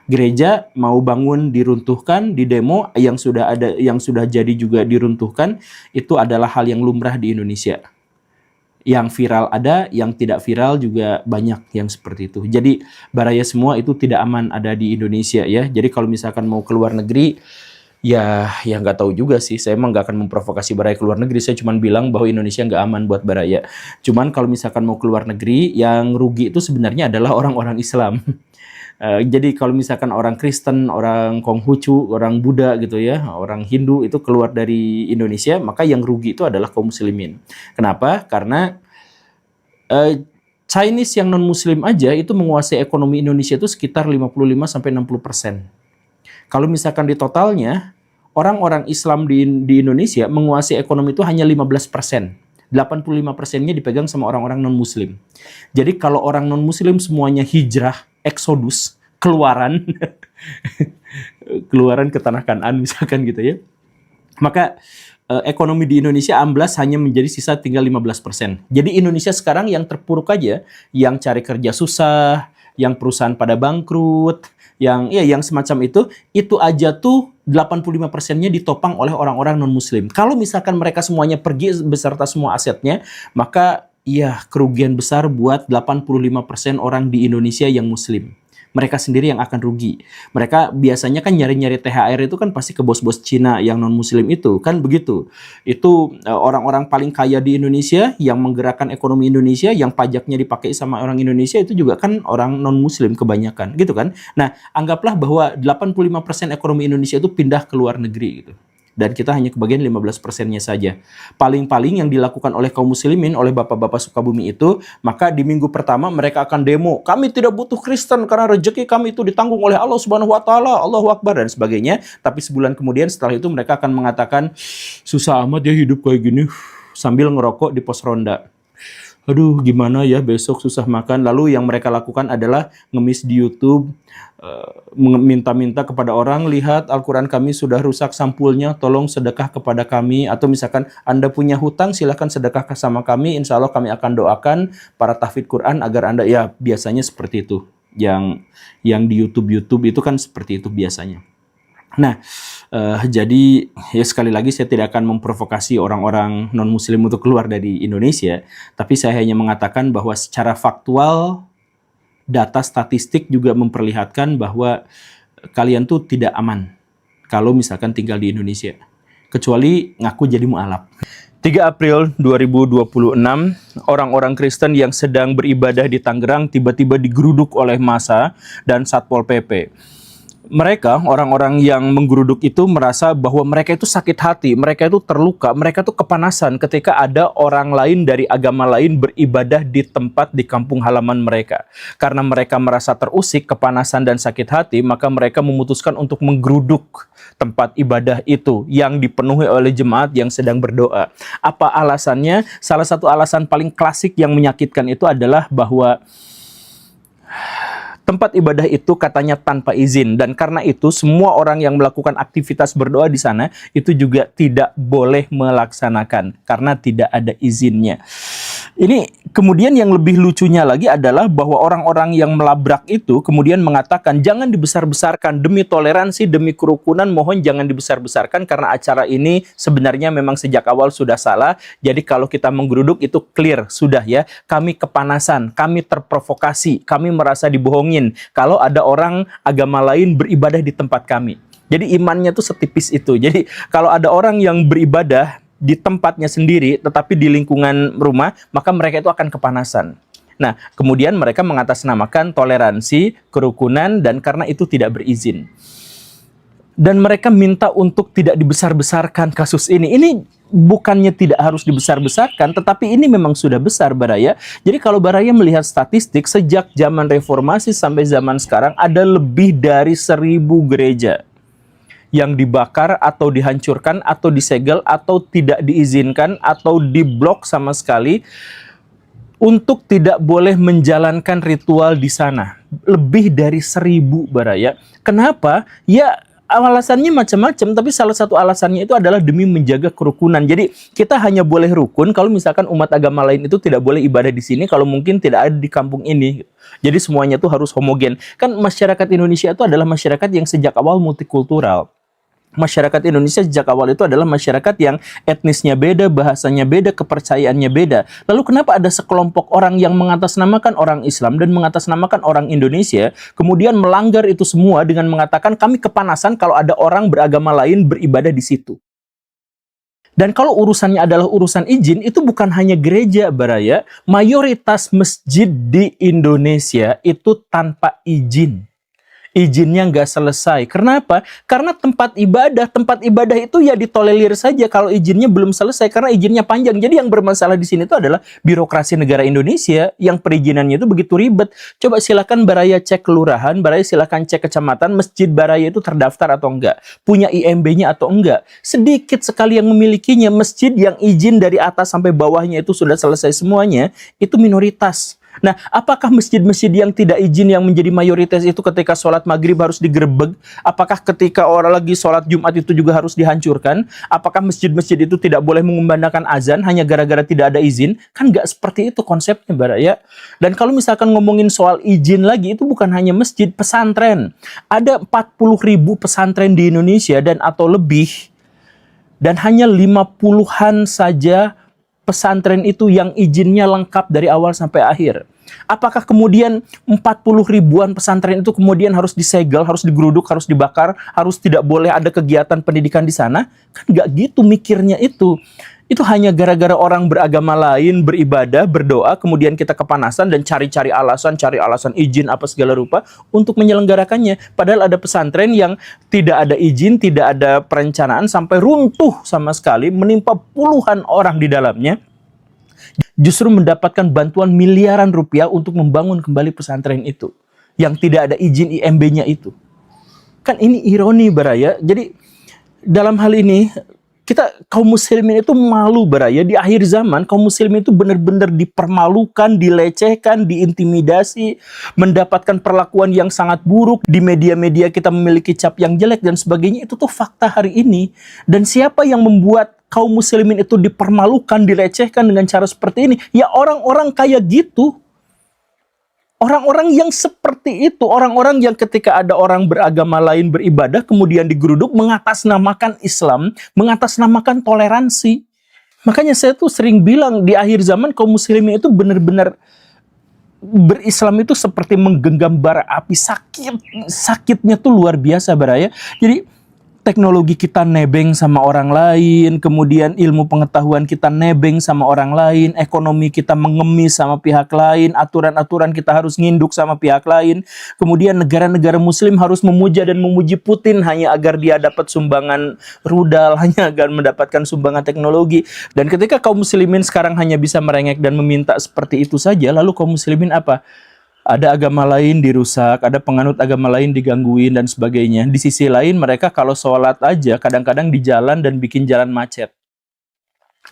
Gereja mau bangun diruntuhkan, di demo yang sudah jadi juga diruntuhkan, itu adalah hal yang lumrah di Indonesia. Yang viral ada, yang tidak viral juga banyak yang seperti itu. Jadi baraya semua itu tidak aman ada di Indonesia ya. Jadi kalau misalkan mau keluar negeri, ya nggak tahu juga sih. Saya emang nggak akan memprovokasi baraya keluar negeri. Saya cuma bilang bahwa Indonesia nggak aman buat baraya. Cuman kalau misalkan mau keluar negeri, yang rugi itu sebenarnya adalah orang-orang Islam. Jadi kalau misalkan orang Kristen, orang Konghucu, orang Buddha gitu ya, orang Hindu itu keluar dari Indonesia, maka yang rugi itu adalah kaum muslimin. Kenapa? Karena Chinese yang non-muslim aja itu menguasai ekonomi Indonesia itu sekitar 55-60%. Kalau misalkan di totalnya, orang-orang Islam di Indonesia menguasai ekonomi itu hanya 15%. 85%-nya dipegang sama orang-orang non-muslim. Jadi kalau orang non-muslim semuanya hijrah, eksodus, keluaran ke tanah Kanaan misalkan gitu ya. Maka ekonomi di Indonesia amblas hanya menjadi sisa tinggal 15%. Jadi Indonesia sekarang yang terpuruk aja, yang cari kerja susah, yang perusahaan pada bangkrut, yang semacam itu aja tuh 85%-nya ditopang oleh orang-orang non-muslim. Kalau misalkan mereka semuanya pergi beserta semua asetnya, maka ya kerugian besar buat 85% orang di Indonesia yang muslim. Mereka sendiri yang akan rugi. Mereka biasanya kan nyari-nyari THR itu kan pasti ke bos-bos Cina yang non-muslim itu, kan begitu. Itu orang-orang paling kaya di Indonesia yang menggerakkan ekonomi Indonesia, yang pajaknya dipakai sama orang Indonesia itu juga kan orang non-muslim kebanyakan, gitu kan. Nah, anggaplah bahwa 85% ekonomi Indonesia itu pindah ke luar negeri gitu. Dan kita hanya kebagian 15%-nya saja. Paling-paling yang dilakukan oleh kaum muslimin, oleh bapak-bapak Sukabumi itu, maka di minggu pertama mereka akan demo. Kami tidak butuh Kristen karena rezeki kami itu ditanggung oleh Allah Subhanahu wa taala, Allahu Akbar dan sebagainya. Tapi sebulan kemudian setelah itu mereka akan mengatakan, susah amat ya hidup kayak gini, sambil ngerokok di pos ronda. Aduh, gimana ya besok susah makan. Lalu yang mereka lakukan adalah ngemis di YouTube, minta-minta kepada orang, lihat Al-Quran kami sudah rusak sampulnya, tolong sedekah kepada kami. Atau misalkan Anda punya hutang, silahkan sedekah sama kami, insya Allah kami akan doakan para tahfidz Quran agar Anda, ya biasanya seperti itu. Yang di YouTube itu kan seperti itu biasanya. Nah, jadi ya sekali lagi saya tidak akan memprovokasi orang-orang non-muslim untuk keluar dari Indonesia, tapi saya hanya mengatakan bahwa secara faktual data statistik juga memperlihatkan bahwa kalian tuh tidak aman kalau misalkan tinggal di Indonesia, kecuali ngaku jadi mu'alaf. 3 April 2026, orang-orang Kristen yang sedang beribadah di Tangerang tiba-tiba digeruduk oleh massa dan Satpol PP. Mereka, orang-orang yang menggeruduk itu merasa bahwa mereka itu sakit hati, mereka itu terluka, mereka itu kepanasan ketika ada orang lain dari agama lain beribadah di tempat di kampung halaman mereka. Karena mereka merasa terusik, kepanasan dan sakit hati, maka mereka memutuskan untuk menggeruduk tempat ibadah itu yang dipenuhi oleh jemaat yang sedang berdoa. Apa alasannya? Salah satu alasan paling klasik yang menyakitkan itu adalah bahwa tempat ibadah itu katanya tanpa izin, dan karena itu semua orang yang melakukan aktivitas berdoa di sana itu juga tidak boleh melaksanakan karena tidak ada izinnya. Ini kemudian yang lebih lucunya lagi adalah bahwa orang-orang yang melabrak itu kemudian mengatakan jangan dibesar-besarkan, demi toleransi, demi kerukunan mohon jangan dibesar-besarkan karena acara ini sebenarnya memang sejak awal sudah salah. Jadi kalau kita menggeruduk itu clear sudah ya, kami kepanasan, kami terprovokasi, kami merasa dibohongin kalau ada orang agama lain beribadah di tempat kami. Jadi imannya tuh setipis itu. Jadi kalau ada orang yang beribadah di tempatnya sendiri, tetapi di lingkungan rumah, maka mereka itu akan kepanasan. Nah, kemudian mereka mengatasnamakan toleransi, kerukunan, dan karena itu tidak berizin. Dan mereka minta untuk tidak dibesar-besarkan kasus ini. Ini bukannya tidak harus dibesar-besarkan, tetapi ini memang sudah besar, Baraya. Jadi kalau Baraya melihat statistik, sejak zaman reformasi sampai zaman sekarang, ada lebih dari 1.000 gereja yang dibakar atau dihancurkan atau disegel atau tidak diizinkan atau diblok sama sekali untuk tidak boleh menjalankan ritual di sana. Lebih dari 1.000, Baraya. Kenapa? Ya alasannya macam-macam, tapi salah satu alasannya itu adalah demi menjaga kerukunan. Jadi kita hanya boleh rukun kalau misalkan umat agama lain itu tidak boleh ibadah di sini, kalau mungkin tidak ada di kampung ini. Jadi semuanya itu harus homogen. Kan masyarakat Indonesia itu adalah masyarakat yang sejak awal multikultural. Masyarakat Indonesia sejak awal itu adalah masyarakat yang etnisnya beda, bahasanya beda, kepercayaannya beda. Lalu kenapa ada sekelompok orang yang mengatasnamakan orang Islam dan mengatasnamakan orang Indonesia, kemudian melanggar itu semua dengan mengatakan kami kepanasan kalau ada orang beragama lain beribadah di situ. Dan kalau urusannya adalah urusan izin, itu bukan hanya gereja, Baraya. Mayoritas masjid di Indonesia itu tanpa izin. Izinnya nggak selesai. Kenapa? Karena tempat ibadah itu ya ditolerir saja kalau izinnya belum selesai karena izinnya panjang. Jadi yang bermasalah di sini itu adalah birokrasi negara Indonesia yang perizinannya itu begitu ribet. Coba silakan Baraya cek kelurahan, Baraya silakan cek kecamatan, masjid Baraya itu terdaftar atau enggak, punya IMB-nya atau enggak. Sedikit sekali yang memilikinya. Masjid yang izin dari atas sampai bawahnya itu sudah selesai semuanya, itu minoritas. Nah, apakah masjid-masjid yang tidak izin yang menjadi mayoritas itu ketika sholat maghrib harus digerebek? Apakah ketika orang lagi sholat Jumat itu juga harus dihancurkan? Apakah masjid-masjid itu tidak boleh mengumandangkan azan hanya gara-gara tidak ada izin? Kan nggak seperti itu konsepnya, Baraya. Dan kalau misalkan ngomongin soal izin lagi, itu bukan hanya masjid, pesantren. Ada 40.000 pesantren di Indonesia dan atau lebih. Dan hanya 50-an saja pesantren itu yang izinnya lengkap dari awal sampai akhir. Apakah kemudian 40 ribuan pesantren itu kemudian harus disegel, harus digeruduk, harus dibakar, harus tidak boleh ada kegiatan pendidikan di sana? Kan nggak gitu mikirnya itu. Itu hanya gara-gara orang beragama lain beribadah, berdoa, kemudian kita kepanasan dan cari alasan izin apa segala rupa untuk menyelenggarakannya. Padahal ada pesantren yang tidak ada izin, tidak ada perencanaan, sampai runtuh sama sekali, menimpa puluhan orang di dalamnya. Justru mendapatkan bantuan miliaran rupiah untuk membangun kembali pesantren itu. Yang tidak ada izin IMB-nya itu. Kan ini ironi, Baraya. Jadi dalam hal ini kita kaum muslimin itu malu, Baraya. Di akhir zaman kaum muslimin itu benar-benar dipermalukan, dilecehkan, diintimidasi, mendapatkan perlakuan yang sangat buruk. Di media-media kita memiliki cap yang jelek dan sebagainya. Itu tuh fakta hari ini. Dan siapa yang membuat kaum muslimin itu dipermalukan, dilecehkan dengan cara seperti ini? Ya orang-orang kayak gitu. Orang-orang yang seperti itu, orang-orang yang ketika ada orang beragama lain beribadah, kemudian digeruduk, mengatasnamakan Islam, mengatasnamakan toleransi. Makanya saya tuh sering bilang, di akhir zaman kaum muslimin itu benar-benar berislam itu seperti menggenggam bara api. Sakitnya tuh luar biasa, Baraya. Jadi teknologi kita nebeng sama orang lain, kemudian ilmu pengetahuan kita nebeng sama orang lain, ekonomi kita mengemis sama pihak lain, aturan-aturan kita harus nginduk sama pihak lain, kemudian negara-negara muslim harus memuja dan memuji Putin hanya agar dia dapat sumbangan rudal, hanya agar mendapatkan sumbangan teknologi. Dan ketika kaum muslimin sekarang hanya bisa merengek dan meminta seperti itu saja, lalu kaum muslimin apa? Ada agama lain dirusak, ada penganut agama lain digangguin dan sebagainya. Di sisi lain mereka kalau sholat aja kadang-kadang di jalan dan bikin jalan macet.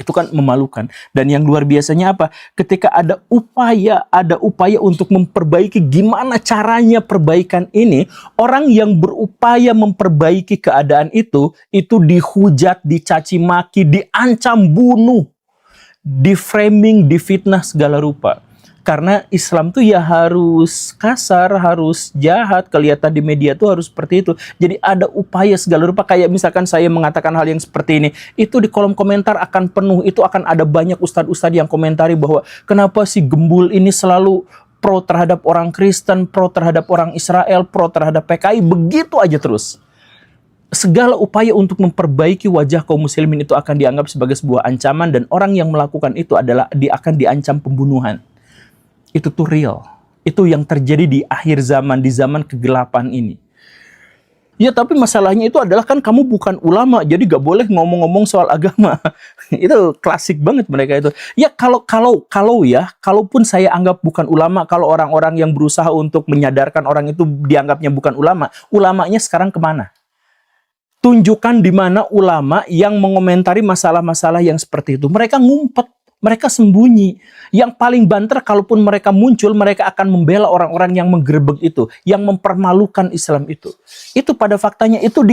Itu kan memalukan. Dan yang luar biasanya apa? Ketika ada upaya untuk memperbaiki gimana caranya perbaikan ini, orang yang berupaya memperbaiki keadaan itu dihujat, dicaci maki, diancam bunuh, di-framing, difitnah segala rupa. Karena Islam tuh ya harus kasar, harus jahat, kelihatan di media tuh harus seperti itu. Jadi ada upaya segala rupa, kayak misalkan saya mengatakan hal yang seperti ini, itu di kolom komentar akan penuh, itu akan ada banyak ustadz-ustadz yang komentari bahwa kenapa si gembul ini selalu pro terhadap orang Kristen, pro terhadap orang Israel, pro terhadap PKI, begitu aja terus. Segala upaya untuk memperbaiki wajah kaum muslimin itu akan dianggap sebagai sebuah ancaman, dan orang yang melakukan itu akan diancam pembunuhan. Itu tuh real. Itu yang terjadi di akhir zaman, di zaman kegelapan ini. Ya, tapi masalahnya itu adalah kan kamu bukan ulama, jadi gak boleh ngomong-ngomong soal agama. Itu klasik banget mereka itu. Ya kalaupun saya anggap bukan ulama, kalau orang-orang yang berusaha untuk menyadarkan orang itu dianggapnya bukan ulama, ulamanya sekarang kemana? Tunjukkan di mana ulama yang mengomentari masalah-masalah yang seperti itu. Mereka ngumpet. Mereka sembunyi. Yang paling banter kalaupun mereka muncul, mereka akan membela orang-orang yang menggerebek itu, yang mempermalukan Islam itu. Itu pada faktanya itu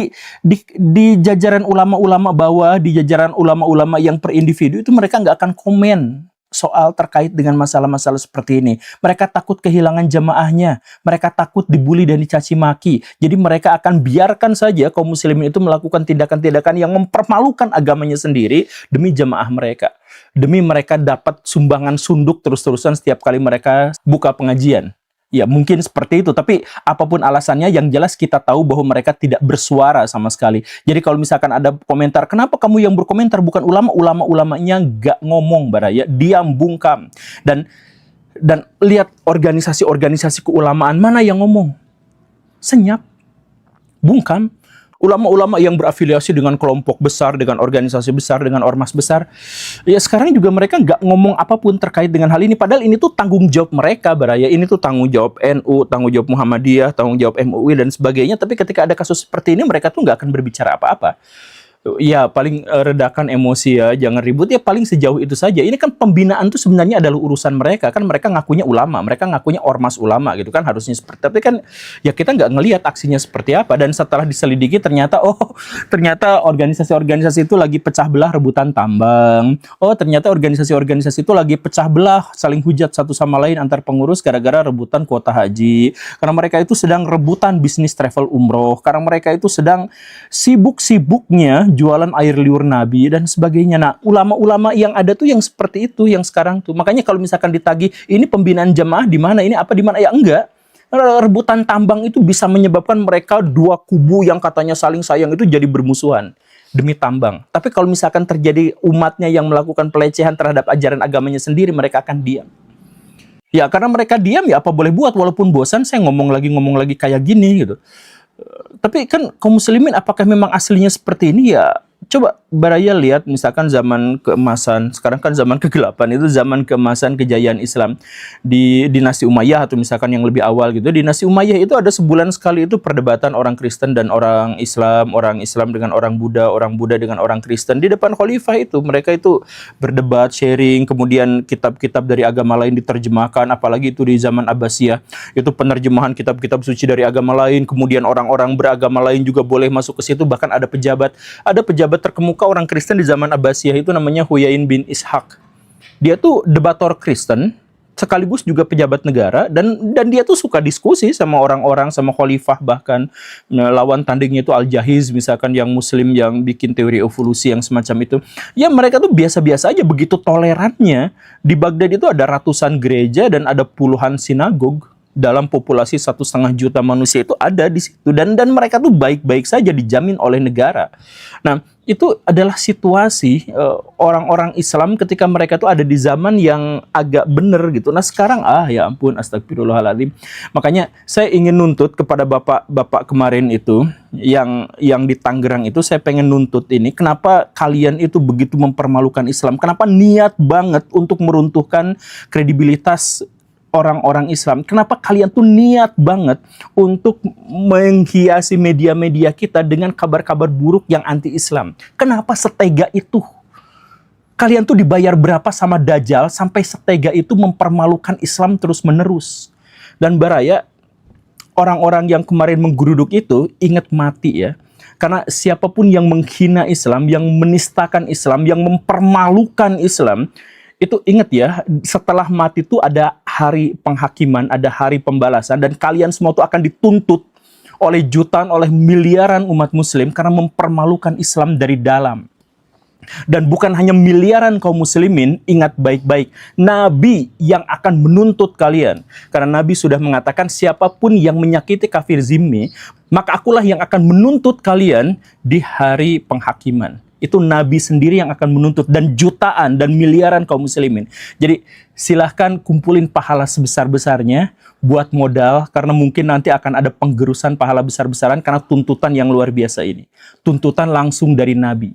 di jajaran ulama-ulama bawah, di jajaran ulama-ulama yang per individu itu mereka nggak akan komen soal terkait dengan masalah-masalah seperti ini. Mereka takut kehilangan jamaahnya, mereka takut dibully dan dicaci maki. Jadi mereka akan biarkan saja kaum muslimin itu melakukan tindakan-tindakan yang mempermalukan agamanya sendiri demi jamaah mereka. Demi mereka dapat sumbangan sunduk terus-terusan setiap kali mereka buka pengajian. Ya mungkin seperti itu, tapi apapun alasannya yang jelas kita tahu bahwa mereka tidak bersuara sama sekali. Jadi kalau misalkan ada komentar, kenapa kamu yang berkomentar bukan ulama? Ulama-ulamanya nggak ngomong, Baraya, diam bungkam. Dan lihat organisasi-organisasi keulamaan mana yang ngomong? Senyap, bungkam. Ulama-ulama yang berafiliasi dengan kelompok besar, dengan organisasi besar, dengan ormas besar, ya sekarang juga mereka nggak ngomong apapun terkait dengan hal ini. Padahal ini tuh tanggung jawab mereka, Baraya. Ini tuh tanggung jawab NU, tanggung jawab Muhammadiyah, tanggung jawab MUI, dan sebagainya. Tapi ketika ada kasus seperti ini, mereka tuh nggak akan berbicara apa-apa. Ya paling redakan emosi ya, jangan ribut ya, paling sejauh itu saja. Ini kan pembinaan tuh sebenarnya adalah urusan mereka, kan mereka ngakunya ulama, mereka ngakunya ormas ulama gitu kan, harusnya seperti, tapi kan ya kita nggak ngelihat aksinya seperti apa. Dan setelah diselidiki ternyata organisasi-organisasi itu lagi pecah belah rebutan tambang. Ternyata organisasi-organisasi itu lagi pecah belah, saling hujat satu sama lain antar pengurus gara-gara rebutan kuota haji, karena mereka itu sedang rebutan bisnis travel umroh, karena mereka itu sedang sibuk-sibuknya jualan air liur Nabi dan sebagainya. Nah, ulama-ulama yang ada tuh yang seperti itu yang sekarang tuh. Makanya kalau misalkan ditagih, ini pembinaan jemaah di mana? Ini apa di mana? Ya enggak. Rebutan tambang itu bisa menyebabkan mereka dua kubu yang katanya saling sayang itu jadi bermusuhan demi tambang. Tapi kalau misalkan terjadi umatnya yang melakukan pelecehan terhadap ajaran agamanya sendiri, mereka akan diam. Ya, karena mereka diam ya apa boleh buat, walaupun bosan saya ngomong lagi kayak gini gitu. Tapi kan kaum muslimin apakah memang aslinya seperti ini? Ya coba Baraya lihat misalkan zaman keemasan, sekarang kan zaman kegelapan, itu zaman keemasan kejayaan Islam di dinasti Umayyah, atau misalkan yang lebih awal gitu. Dinasti Umayyah itu ada sebulan sekali itu perdebatan orang Kristen dan orang Islam dengan orang Buddha dengan orang Kristen di depan khalifah itu. Mereka itu berdebat, sharing, kemudian kitab-kitab dari agama lain diterjemahkan, apalagi itu di zaman Abbasiyah. Itu penerjemahan kitab-kitab suci dari agama lain, kemudian orang-orang beragama lain juga boleh masuk ke situ, bahkan ada pejabat terkemuka orang Kristen di zaman Abbasiyah itu namanya Huyain bin Ishaq. Dia tuh debator Kristen sekaligus juga pejabat negara, dan dia tuh suka diskusi sama orang-orang, sama khalifah, bahkan lawan tandingnya itu Al-Jahiz misalkan, yang muslim yang bikin teori evolusi yang semacam itu. Ya mereka tuh biasa-biasa aja, begitu tolerannya. Di Baghdad itu ada ratusan gereja dan ada puluhan sinagog. dalam populasi 1,5 juta manusia itu ada di situ, dan mereka tuh baik-baik saja dijamin oleh negara. Nah, itu adalah situasi orang-orang Islam ketika mereka tuh ada di zaman yang agak bener gitu. Nah sekarang ya ampun, astagfirullahaladzim. Makanya saya ingin nuntut kepada bapak-bapak kemarin itu yang di Tangerang itu, saya pengen nuntut ini, kenapa kalian itu begitu mempermalukan Islam? Kenapa niat banget untuk meruntuhkan kredibilitas orang-orang Islam? Kenapa kalian tuh niat banget untuk menghiasi media-media kita dengan kabar-kabar buruk yang anti-Islam? Kenapa setega itu? Kalian tuh dibayar berapa sama Dajjal sampai setega itu mempermalukan Islam terus-menerus? Dan Baraya, orang-orang yang kemarin menggeruduk itu ingat mati ya. Karena siapapun yang menghina Islam, yang menistakan Islam, yang mempermalukan Islam, itu ingat ya, setelah mati itu ada hari penghakiman, ada hari pembalasan, dan kalian semua itu akan dituntut oleh jutaan, oleh miliaran umat muslim karena mempermalukan Islam dari dalam. Dan bukan hanya miliaran kaum muslimin, ingat baik-baik, Nabi yang akan menuntut kalian. Karena Nabi sudah mengatakan, siapapun yang menyakiti kafir zimmi, maka akulah yang akan menuntut kalian di hari penghakiman. Itu Nabi sendiri yang akan menuntut, dan jutaan dan miliaran kaum muslimin. Jadi silahkan kumpulin pahala sebesar-besarnya buat modal, karena mungkin nanti akan ada penggerusan pahala besar-besaran karena tuntutan yang luar biasa ini. Tuntutan langsung dari Nabi.